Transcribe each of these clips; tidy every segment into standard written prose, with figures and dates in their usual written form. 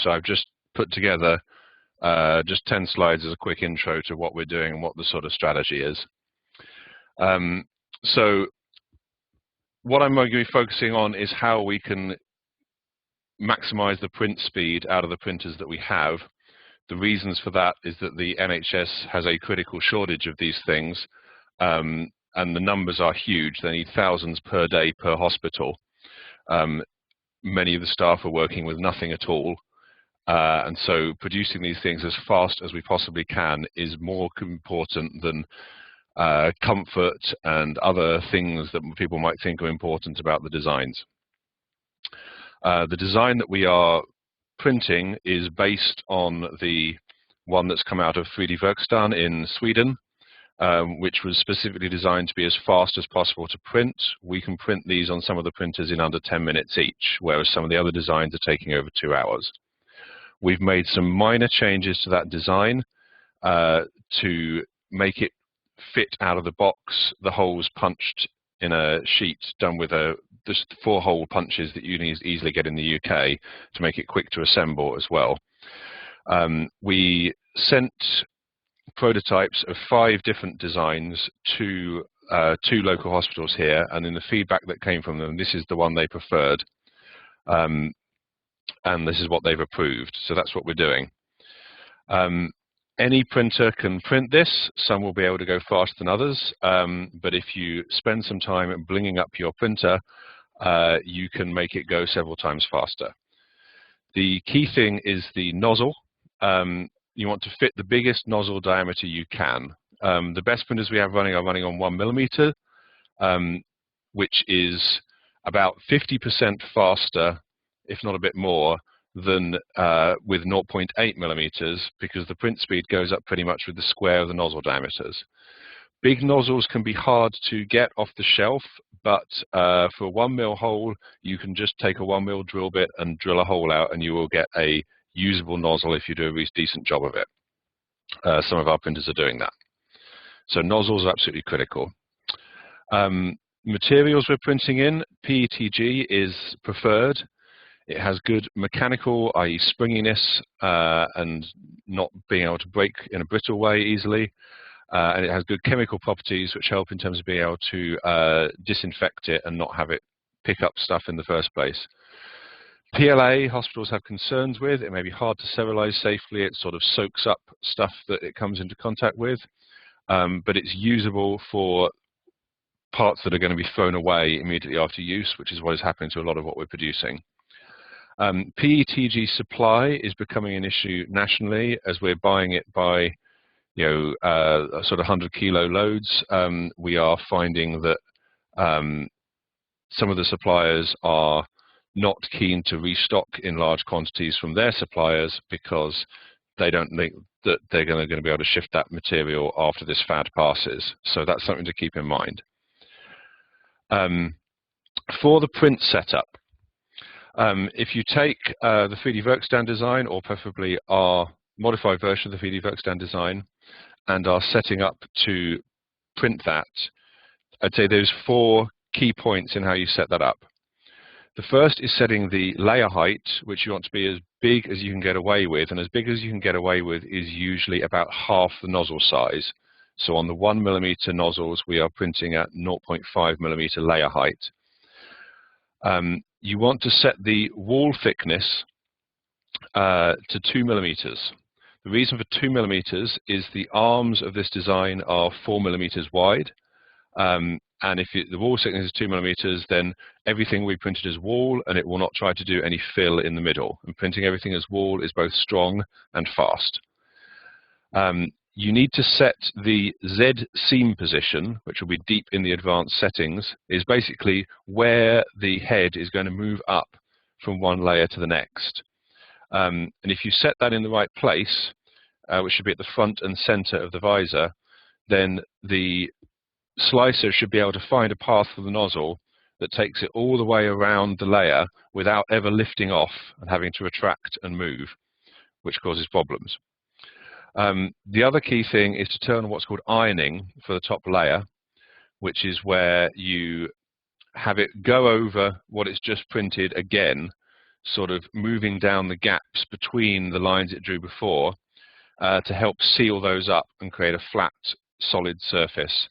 So I've just put together just 10 slides as a quick intro to what we're doing and what the sort of strategy is. So what I'm going to be focusing on is how we can maximize the print speed out of the printers that we have. The reasons for that is that the NHS has a critical shortage of these things, and the numbers are huge. They need thousands per day per hospital. Many of the staff are working with nothing at all, and so producing these things as fast as we possibly can is more important than comfort and other things that people might think are important about the designs. The design that we are printing is based on the one that's come out of 3D Verkstan in Sweden, which was specifically designed to be as fast as possible to print. We can print these on some of the printers in under 10 minutes each, whereas some of the other designs are taking over 2 hours. We've made some minor changes to that design to make it fit out of the box. The holes punched in a sheet done with just 4-hole punches that you can easily get in the UK to make it quick to assemble as well. We sent prototypes of 5 different designs to 2 local hospitals here, and in the feedback that came from them, this is the one they preferred, and this is what they've approved. So that's what we're doing. Any printer can print this. Some will be able to go faster than others, but if you spend some time blinging up your printer, you can make it go several times faster. The key thing is the nozzle. You want to fit the biggest nozzle diameter you can. The best printers we have running are running on 1 millimeter, which is about 50% faster, if not a bit more, than with 0.8 millimeters, because the print speed goes up pretty much with the square of the nozzle diameters. Big nozzles can be hard to get off the shelf, but for a 1 mil hole, you can just take a 1 mil drill bit and drill a hole out, and you will get a usable nozzle if you do a really decent job of it. Some of our printers are doing that. So nozzles are absolutely critical. Materials we're printing in, PETG is preferred. It has good mechanical, i.e. springiness, and not being able to break in a brittle way easily. And it has good chemical properties which help in terms of being able to disinfect it and not have it pick up stuff in the first place. PLA, hospitals have concerns with. It may be hard to sterilize safely. It sort of soaks up stuff that it comes into contact with, but it's usable for parts that are going to be thrown away immediately after use, which is what is happening to a lot of what we're producing. PETG supply is becoming an issue nationally as we're buying it by sort of 100 kilo loads. We are finding that some of the suppliers are not keen to restock in large quantities from their suppliers because they don't think that they're going to be able to shift that material after this fad passes. So that's something to keep in mind. For the print setup, if you take the 3D Verkstan design, or preferably our modified version of the 3D Verkstan design, and are setting up to print that, I'd say there's 4 key points in how you set that up. The first is setting the layer height, which you want to be as big as you can get away with, and as big as you can get away with is usually about half the nozzle size. So on the 1 millimeter nozzles, we are printing at 0.5 millimeter layer height. You want to set the wall thickness to 2 millimeters. The reason for 2 millimeters is the arms of this design are 4 millimeters wide. And if the wall thickness is 2 millimeters, then everything we printed is wall, and it will not try to do any fill in the middle. And printing everything as wall is both strong and fast. You need to set the Z seam position, which will be deep in the advanced settings, is basically where the head is going to move up from one layer to the next. And if you set that in the right place, which should be at the front and center of the visor, then the slicer should be able to find a path for the nozzle that takes it all the way around the layer without ever lifting off and having to retract and move, which causes problems. The other key thing is to turn on what's called ironing for the top layer, which is where you have it go over what it's just printed again, sort of moving down the gaps between the lines it drew before to help seal those up and create a flat, solid surface.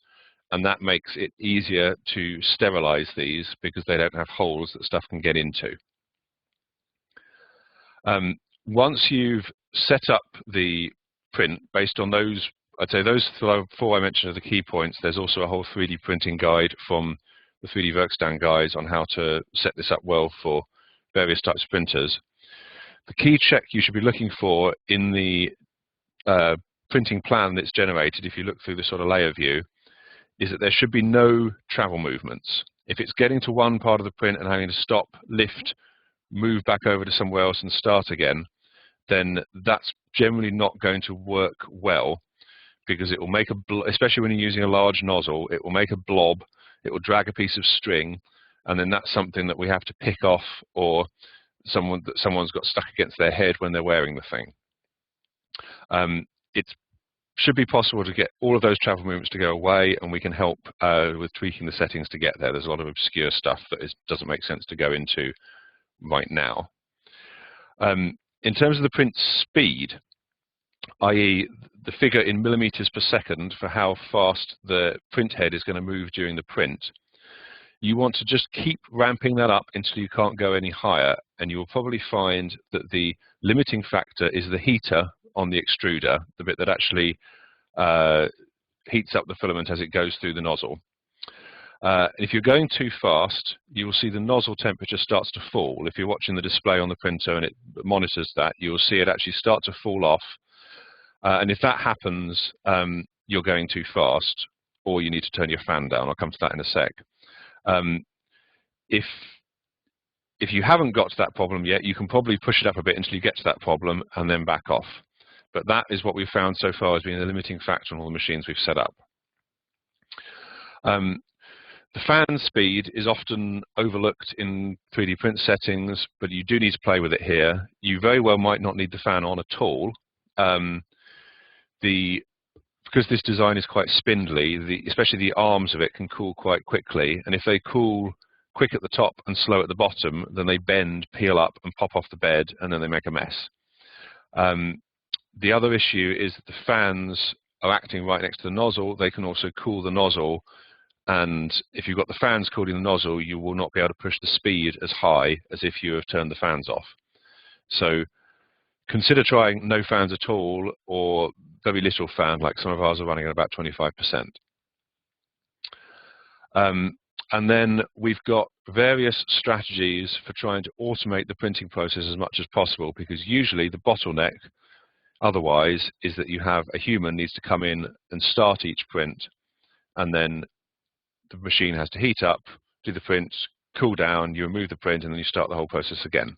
And that makes it easier to sterilize these because they don't have holes that stuff can get into. Once you've set up the print based on those, I'd say those four I mentioned are the key points. There's also a whole 3D printing guide from the 3D Werkstand guys on how to set this up well for various types of printers. The key check you should be looking for in the printing plan that's generated, if you look through the sort of layer view, is that there should be no travel movements. If it's getting to one part of the print and having to stop, lift, move back over to somewhere else and start again, then that's generally not going to work well, because it will make especially when you're using a large nozzle, it will make a blob, it will drag a piece of string, and then that's something that we have to pick off, or someone's got stuck against their head when they're wearing the thing. It should be possible to get all of those travel movements to go away, and we can help with tweaking the settings to get there. There's a lot of obscure stuff that doesn't make sense to go into right now. In terms of the print speed, i.e. the figure in millimeters per second for how fast the print head is going to move during the print, you want to just keep ramping that up until you can't go any higher, and you will probably find that the limiting factor is the heater on the extruder, the bit that actually heats up the filament as it goes through the nozzle. If you're going too fast, you will see the nozzle temperature starts to fall. If you're watching the display on the printer and it monitors that, you will see it actually start to fall off. And if that happens, you're going too fast, or you need to turn your fan down. I'll come to that in a sec. If you haven't got to that problem yet, you can probably push it up a bit until you get to that problem and then back off. But that is what we've found so far as being the limiting factor on all the machines we've set up. The fan speed is often overlooked in 3D print settings, but you do need to play with it here. You very well might not need the fan on at all. Because this design is quite spindly, especially the arms of it can cool quite quickly, and if they cool quick at the top and slow at the bottom, then they bend, peel up, and pop off the bed, and then they make a mess. The other issue is that the fans are acting right next to the nozzle. They can also cool the nozzle, and if you've got the fans cooling the nozzle, you will not be able to push the speed as high as if you have turned the fans off. So consider trying no fans at all, or very little fan, like some of ours are running at about 25%. And then we've got various strategies for trying to automate the printing process as much as possible, because usually the bottleneck otherwise is that you have a human needs to come in and start each print, and then the machine has to heat up, do the print, cool down, you remove the print, and then you start the whole process again.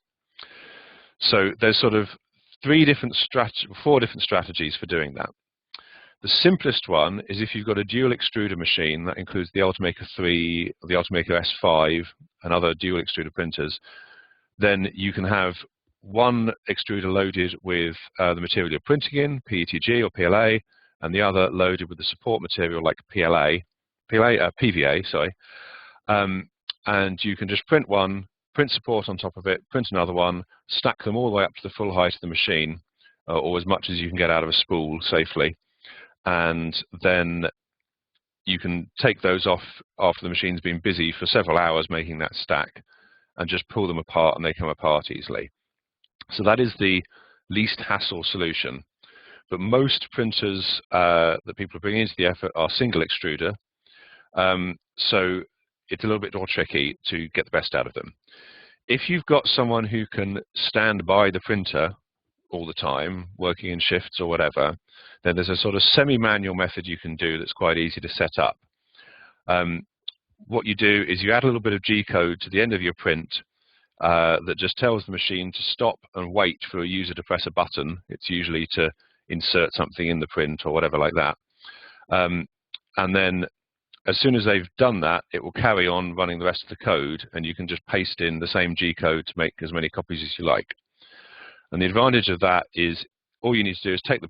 So there's sort of four different strategies for doing that. The simplest one is if you've got a dual extruder machine that includes the Ultimaker 3, the Ultimaker S5, and other dual extruder printers, then you can have one extruder loaded with the material you're printing in, PETG or PLA, and the other loaded with the support material like PVA, sorry. And you can just print one, print support on top of it, print another one, stack them all the way up to the full height of the machine, or as much as you can get out of a spool safely. And then you can take those off after the machine's been busy for several hours making that stack, and just pull them apart and they come apart easily. So that is the least hassle solution. But most printers that people are bringing into the effort are single extruder, so it's a little bit more tricky to get the best out of them. If you've got someone who can stand by the printer all the time, working in shifts or whatever, then there's a sort of semi-manual method you can do that's quite easy to set up. What you do is you add a little bit of G-code to the end of your print that just tells the machine to stop and wait for a user to press a button. It's usually to insert something in the print or whatever like that. And then as soon as they've done that, it will carry on running the rest of the code, and you can just paste in the same G-code to make as many copies as you like. And the advantage of that is all you need to do is take the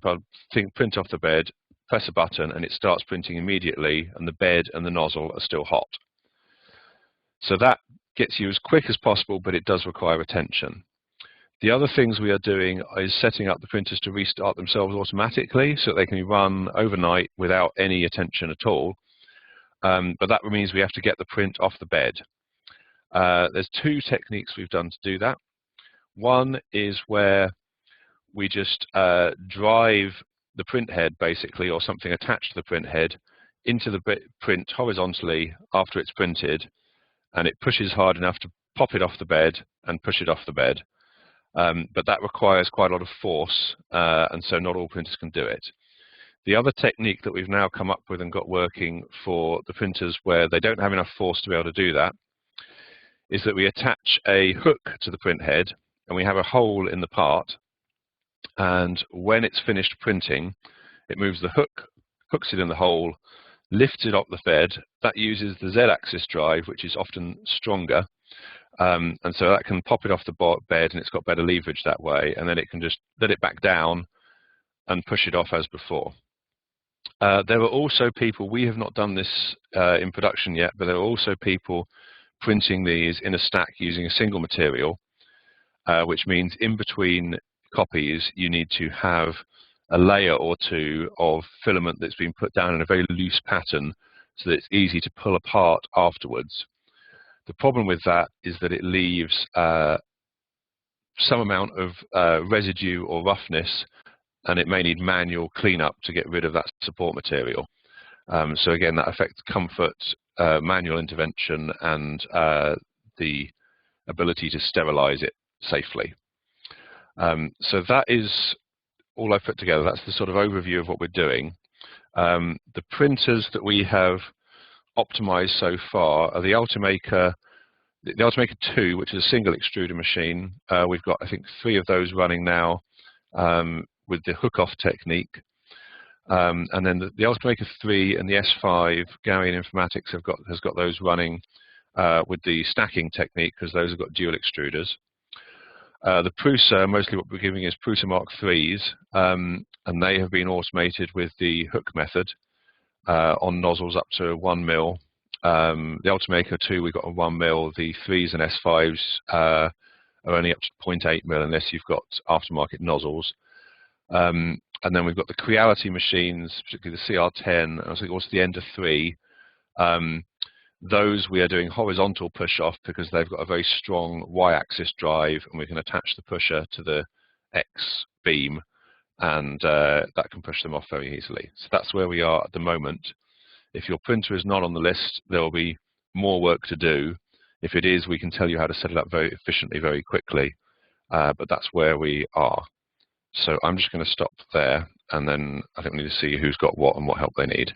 print off the bed, press a button, and it starts printing immediately, and the bed and the nozzle are still hot. So that gets you as quick as possible, but it does require attention. The other things we are doing is setting up the printers to restart themselves automatically so that they can be run overnight without any attention at all. But that means we have to get the print off the bed. There's two techniques we've done to do that. One is where we just drive the print head, basically, or something attached to the print head, into the print horizontally after it's printed, and it pushes hard enough to pop it off the bed and push it off the bed. But that requires quite a lot of force, and so not all printers can do it. The other technique that we've now come up with and got working for the printers where they don't have enough force to be able to do that is that we attach a hook to the print head, and we have a hole in the part, and when it's finished printing, it moves the hook, hooks it in the hole, lifts it off the bed. That uses the Z-axis drive, which is often stronger, and so that can pop it off the bed, and it's got better leverage that way, and then it can just let it back down and push it off as before. There are also people, we have not done this in production yet, but there are also people printing these in a stack using a single material, which means in between copies you need to have a layer or two of filament that's been put down in a very loose pattern so that it's easy to pull apart afterwards. The problem with that is that it leaves some amount of residue or roughness, and it may need manual cleanup to get rid of that support material. So again, that affects comfort, manual intervention, and the ability to sterilize it safely. So that is all I've put together. That's the sort of overview of what we're doing. The printers that we have optimized so far are the Ultimaker 2, which is a single extruder machine. We've got, I think, 3 of those running now with the hook-off technique. And then the Ultimaker 3 and the S5, Garian Informatics has got those running with the stacking technique, because those have got dual extruders. The Prusa, mostly what we're giving is Prusa Mark 3s, and they have been automated with the hook method on nozzles up to 1 mil. The Ultimaker 2, we've got a 1 mil. The 3s and S5s are only up to 0.8 mil unless you've got aftermarket nozzles. And then we've got the Creality machines, particularly the CR10, and I think also the Ender 3. Those we are doing horizontal push-off because they've got a very strong Y-axis drive, and we can attach the pusher to the X beam, and that can push them off very easily. So that's where we are at the moment. If your printer is not on the list, there will be more work to do. If it is, we can tell you how to set it up very efficiently, very quickly, but that's where we are. So I'm just going to stop there, and then I think we need to see who's got what and what help they need.